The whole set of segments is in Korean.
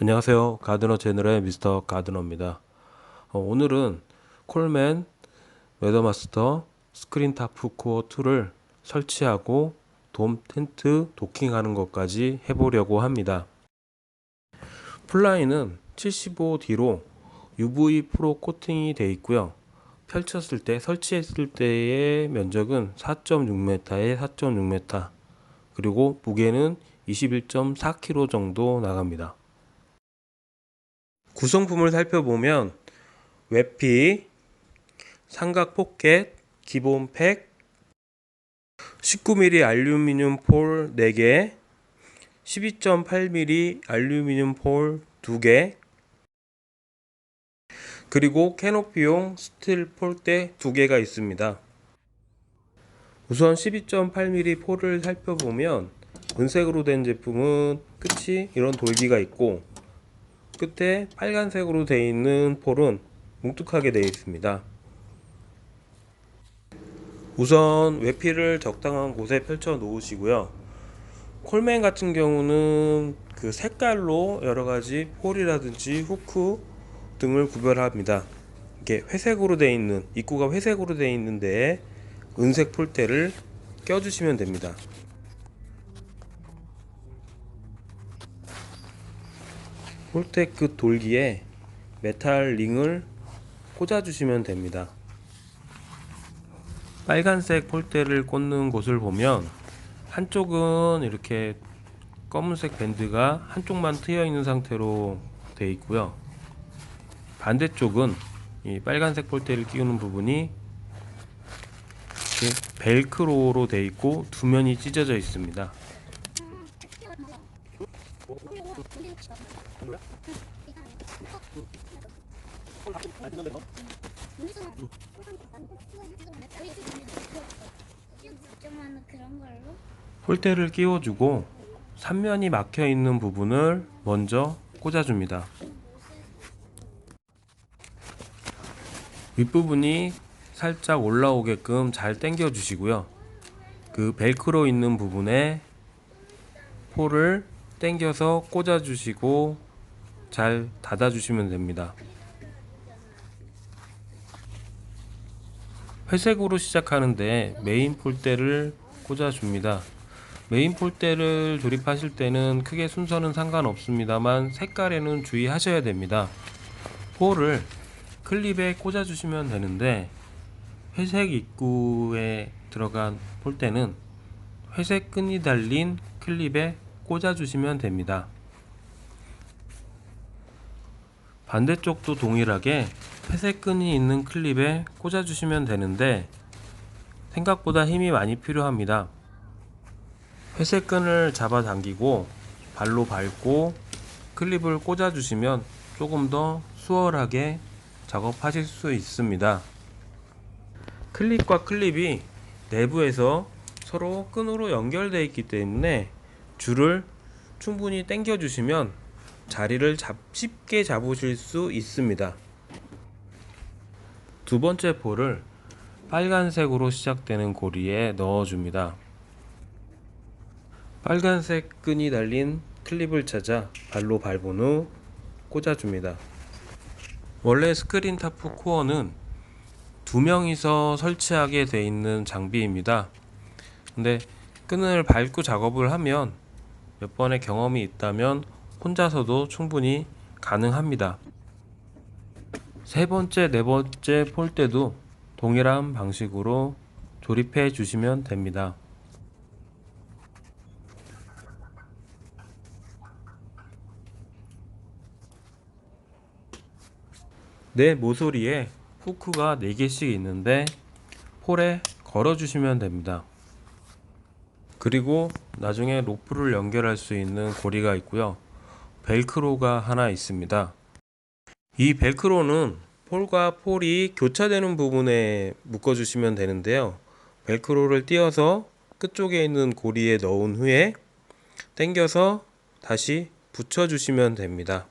안녕하세요. 가드너 채널의 미스터 가드너입니다. 오늘은 콜맨 웨더마스터 스크린타프 코어 2를 설치하고 돔 텐트 도킹하는 것까지 해보려고 합니다. 플라이는 75D로 UV 프로 코팅이 되어 있고요. 펼쳤을 때, 설치했을 때의 면적은 4.6m에 4.6m, 그리고 무게는 21.4kg 정도 나갑니다. 구성품을 살펴보면 외피, 삼각 포켓, 기본 팩, 19mm 알루미늄 폴 4개, 12.8mm 알루미늄 폴 2개, 그리고 캐노피용 스틸 폴대 2개가 있습니다. 우선 12.8mm 폴을 살펴보면 은색으로 된 제품은 끝이 이런 돌기가 있고, 끝에 빨간색으로 되어 있는 폴은 뭉툭하게 되어 있습니다. 우선 외피를 적당한 곳에 펼쳐 놓으시고요. 콜맨 같은 경우는 그 색깔로 여러가지 폴이라든지 후크 등을 구별합니다. 이게 회색으로 되어 있는, 입구가 회색으로 되어 있는 데에 은색 폴대를 껴주시면 됩니다. 폴대 끝 돌기에 메탈 링을 꽂아주시면 됩니다. 빨간색 폴대를 꽂는 곳을 보면 한쪽은 이렇게 검은색 밴드가 한쪽만 트여 있는 상태로 되어 있고요. 반대쪽은 이 빨간색 폴대를 끼우는 부분이 벨크로로 되어 있고 두 면이 찢어져 있습니다. 폴대를 끼워주고 3면이 막혀 있는 부분을 먼저 꽂아줍니다. 윗부분이 살짝 올라오게끔 잘 당겨 주시고요. 그 벨크로 있는 부분에 폴을 당겨서 꽂아 주시고 잘 닫아 주시면 됩니다. 회색으로 시작하는데 메인 폴대를 꽂아 줍니다. 메인 폴대를 조립하실 때는 크게 순서는 상관없습니다만 색깔에는 주의하셔야 됩니다. 폴을 클립에 꽂아 주시면 되는데, 회색 입구에 들어간 폴대는 회색 끈이 달린 클립에 꽂아 주시면 됩니다. 반대쪽도 동일하게 회색 끈이 있는 클립에 꽂아 주시면 되는데, 생각보다 힘이 많이 필요합니다. 회색 끈을 잡아당기고 발로 밟고 클립을 꽂아 주시면 조금 더 수월하게 작업하실 수 있습니다. 클립과 클립이 내부에서 서로 끈으로 연결되어 있기 때문에 줄을 충분히 당겨 주시면 자리를 쉽게 잡으실 수 있습니다. 두 번째 폴을 빨간색으로 시작되는 고리에 넣어줍니다. 빨간색 끈이 달린 클립을 찾아 발로 밟은 후 꽂아줍니다. 원래 스크린타프 코어는 2명이서 설치하게 되어 있는 장비입니다. 근데 끈을 밟고 작업을 하면, 몇 번의 경험이 있다면 혼자서도 충분히 가능합니다. 세 번째, 네 번째 폴대도 동일한 방식으로 조립해 주시면 됩니다. 내 모서리에 후크가 4개씩 있는데 폴에 걸어 주시면 됩니다. 그리고 나중에 로프를 연결할 수 있는 고리가 있고요. 벨크로가 하나 있습니다. 이 벨크로는 폴과 폴이 교차되는 부분에 묶어 주시면 되는데요. 벨크로를 띄어서 끝쪽에 있는 고리에 넣은 후에 당겨서 다시 붙여 주시면 됩니다.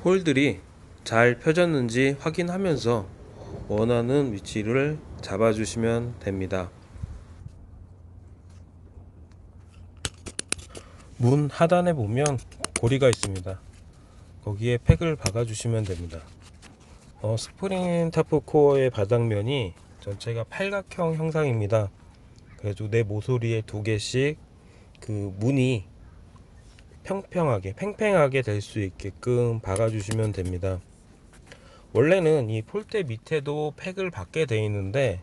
폴들이 잘 펴졌는지 확인하면서 원하는 위치를 잡아 주시면 됩니다. 문 하단에 보면 고리가 있습니다. 거기에 팩을 박아 주시면 됩니다. 스프링 타프 코어의 바닥면이 전체가 팔각형 형상입니다. 그래서 내 모서리에 두 개씩 그 문이 평평하게 팽팽하게 될 수 있게끔 박아 주시면 됩니다. 원래는 이 폴대 밑에도 팩을 박게 되어 있는데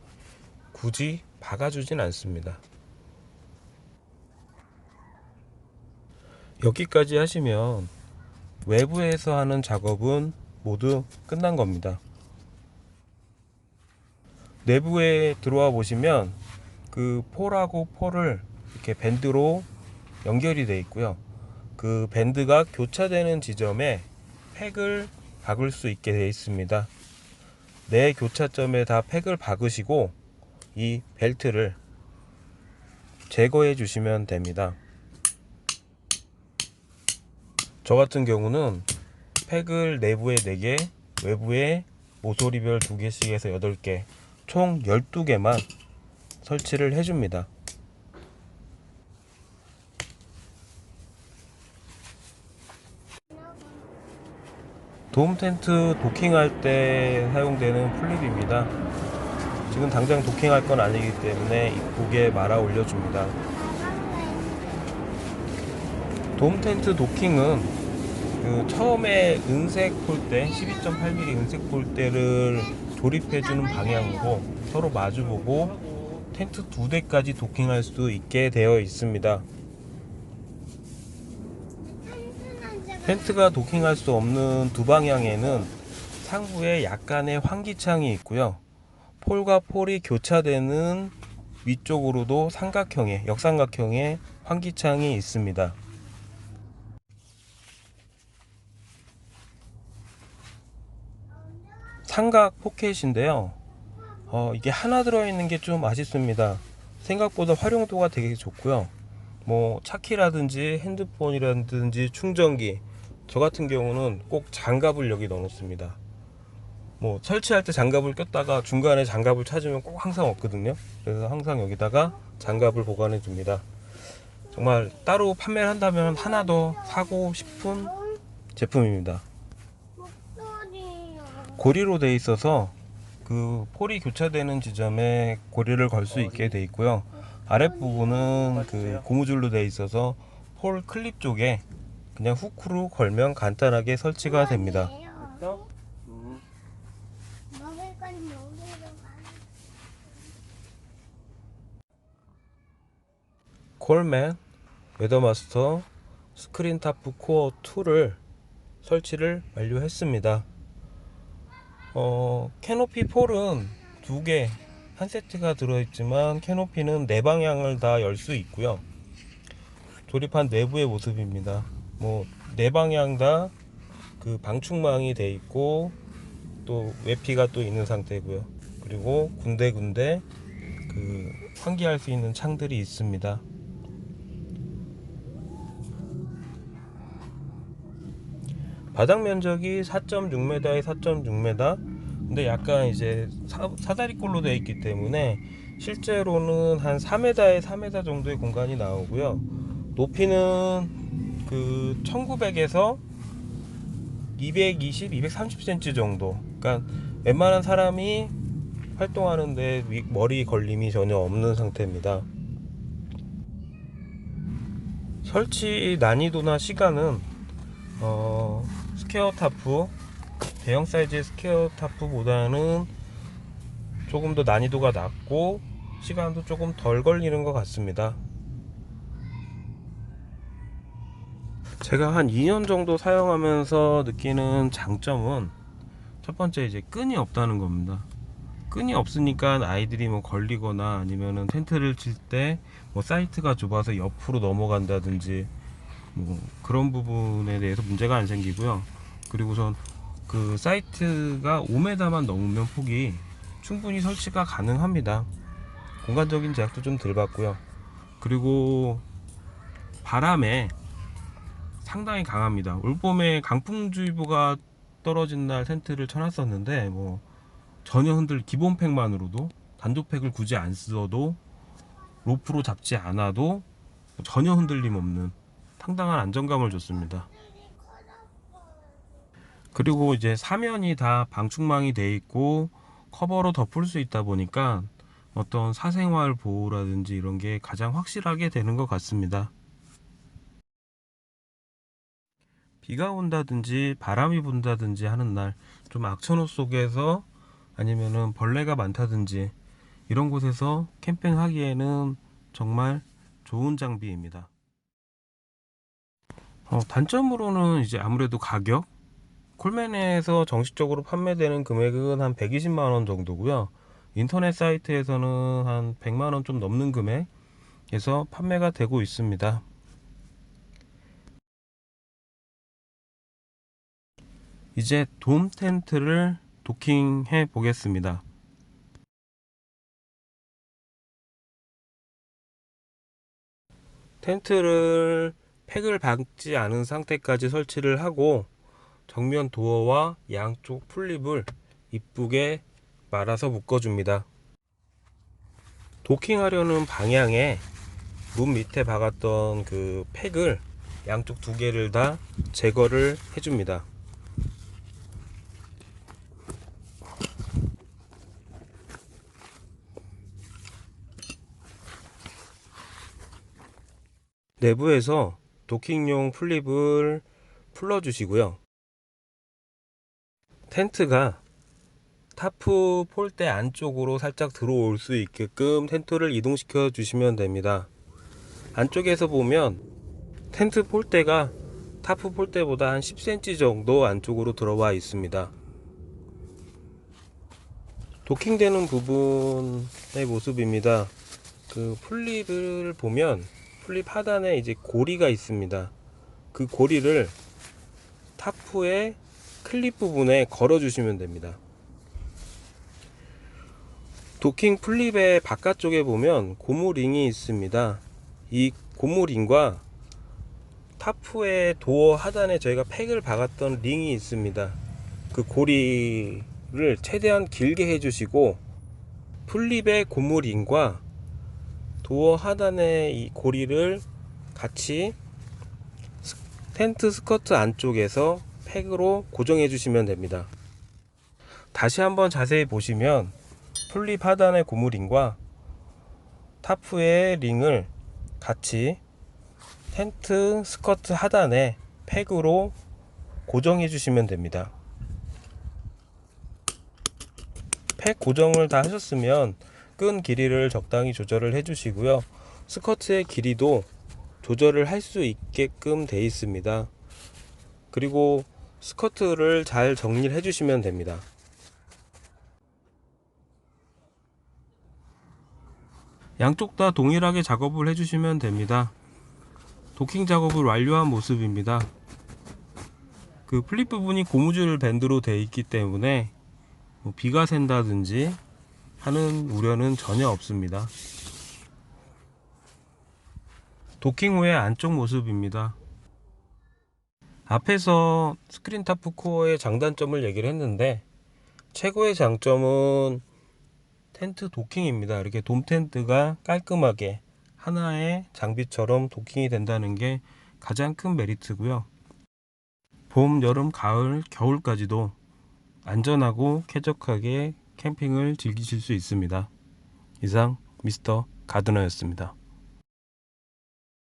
굳이 박아 주진 않습니다. 여기까지 하시면 외부에서 하는 작업은 모두 끝난 겁니다. 내부에 들어와 보시면 그 폴하고 폴을 이렇게 밴드로 연결이 되어 있고요. 그 밴드가 교차되는 지점에 팩을 박을 수 있게 되어 있습니다. 네 교차점에 다 팩을 박으시고 이 벨트를 제거해 주시면 됩니다. 저 같은 경우는 팩을 내부에 4개, 외부에 모서리별 2개씩 해서 8개, 총 12개만 설치를 해줍니다. 돔 텐트 도킹할 때 사용되는 플립입니다. 지금 당장 도킹할 건 아니기 때문에 이쁘게 말아 올려줍니다. 돔 텐트 도킹은 처음에 은색 폴대 12.8mm 은색 폴대를 조립해주는 방향으로 서로 마주보고 텐트 2대까지 도킹할 수 있게 되어 있습니다. 텐트가 도킹할 수 없는 두 방향에는 상부에 약간의 환기창이 있고요. 폴과 폴이 교차되는 위쪽으로도 삼각형의 역삼각형의 환기창이 있습니다. 삼각 포켓인데요. 이게 하나 들어있는 게 좀 아쉽습니다. 생각보다 활용도가 되게 좋고요. 뭐 차키라든지 핸드폰이라든지 충전기, 저 같은 경우는 꼭 장갑을 여기 넣어 놓습니다. 뭐 설치할 때 장갑을 꼈다가 중간에 장갑을 찾으면 꼭 항상 없거든요. 그래서 항상 여기다가 장갑을 보관해 줍니다. 정말 따로 판매를 한다면 하나 더 사고 싶은 제품입니다. 고리로 되어 있어서 그 폴이 교차되는 지점에 고리를 걸 수 있게 되어 있고요. 아랫부분은 그 고무줄로 되어 있어서 폴 클립 쪽에 그냥 후크로 걸면 간단하게 설치가 됩니다. 콜맨 웨더마스터 스크린 타프 코어 2를 설치를 완료했습니다. 캐노피 폴은 2개 한 세트가 들어있지만 캐노피는 4방향을 다 열 수 있고요. 조립한 내부의 모습입니다. 뭐 4방향 다 그 방충망이 돼 있고 또 외피가 또 있는 상태고요. 그리고 군데군데 그 환기할 수 있는 창들이 있습니다. 바닥 면적이 4.6m에 4.6m. 근데 약간 이제 사다리꼴로 되어 있기 때문에 실제로는 한 4m에 4m 정도의 공간이 나오고요. 높이는 그 1900에서 220, 230cm 정도. 그러니까 웬만한 사람이 활동하는데 머리 걸림이 전혀 없는 상태입니다. 설치 난이도나 시간은 스퀘어 타프, 대형 사이즈의 스퀘어 타프보다는 조금 더 난이도가 낮고 시간도 조금 덜 걸리는 것 같습니다. 제가 한 2년 정도 사용하면서 느끼는 장점은 첫 번째 이제 끈이 없다는 겁니다. 끈이 없으니까 아이들이 뭐 걸리거나 아니면은 텐트를 칠 때 뭐 사이트가 좁아서 옆으로 넘어간다든지 뭐 그런 부분에 대해서 문제가 안 생기고요. 그리고선 그 사이트가 5m만 넘으면 폭이 충분히 설치가 가능합니다. 공간적인 제약도 좀 덜 받고요. 그리고 바람에 상당히 강합니다. 올봄에 강풍주의보가 떨어진 날 텐트를 쳐놨었는데 뭐 전혀 기본 팩만으로도 단조팩을 굳이 안 써도 로프로 잡지 않아도 전혀 흔들림 없는 상당한 안정감을 줬습니다. 그리고 이제 사면이 다 방충망이 돼 있고 커버로 덮을 수 있다 보니까 어떤 사생활 보호라든지 이런 게 가장 확실하게 되는 것 같습니다. 비가 온다든지 바람이 분다든지 하는 날, 좀 악천후 속에서 아니면은 벌레가 많다든지 이런 곳에서 캠핑하기에는 정말 좋은 장비입니다. 단점으로는 이제 아무래도 가격, 콜맨에서 정식적으로 판매되는 금액은 한 120만 원 정도고요. 인터넷 사이트에서는 한 100만 원 좀 넘는 금액에서 판매가 되고 있습니다. 이제 돔 텐트를 도킹해 보겠습니다. 텐트를 팩을 박지 않은 상태까지 설치를 하고 정면 도어와 양쪽 풀립을 이쁘게 말아서 묶어줍니다. 도킹하려는 방향에 문 밑에 박았던 그 팩을 양쪽 두 개를 다 제거를 해줍니다. 내부에서 도킹용 풀립을 풀어주시고요. 텐트가 타프 폴대 안쪽으로 살짝 들어올 수 있게끔 텐트를 이동시켜 주시면 됩니다. 안쪽에서 보면 텐트 폴대가 타프 폴대보다 한 10cm 정도 안쪽으로 들어와 있습니다. 도킹되는 부분의 모습입니다. 그 풀립을 보면 풀립 하단에 이제 고리가 있습니다. 그 고리를 타프의 클립 부분에 걸어 주시면 됩니다. 도킹 풀립의 바깥쪽에 보면 고무링이 있습니다. 이 고무링과 타프의 도어 하단에 저희가 팩을 박았던 링이 있습니다. 그 고리를 최대한 길게 해주시고 풀립의 고무링과 도어 하단의 이 고리를 같이 텐트 스커트 안쪽에서 팩으로 고정해 주시면 됩니다. 다시 한번 자세히 보시면 풀립 하단의 고무링과 타프의 링을 같이 텐트 스커트 하단에 팩으로 고정해 주시면 됩니다. 팩 고정을 다 하셨으면 끈 길이를 적당히 조절을 해 주시고요. 스커트의 길이도 조절을 할 수 있게끔 되어 있습니다. 그리고 스커트를 잘 정리를 해 주시면 됩니다. 양쪽 다 동일하게 작업을 해 주시면 됩니다. 도킹 작업을 완료한 모습입니다. 그 플립 부분이 고무줄 밴드로 되어 있기 때문에 비가 샌다든지 하는 우려는 전혀 없습니다. 도킹 후의 안쪽 모습입니다. 앞에서 스크린 타프 코어의 장단점을 얘기를 했는데 최고의 장점은 텐트 도킹입니다. 이렇게 돔 텐트가 깔끔하게 하나의 장비처럼 도킹이 된다는 게 가장 큰 메리트고요. 봄, 여름, 가을, 겨울까지도 안전하고 쾌적하게 캠핑을 즐기실 수 있습니다. 이상 미스터 가드너였습니다.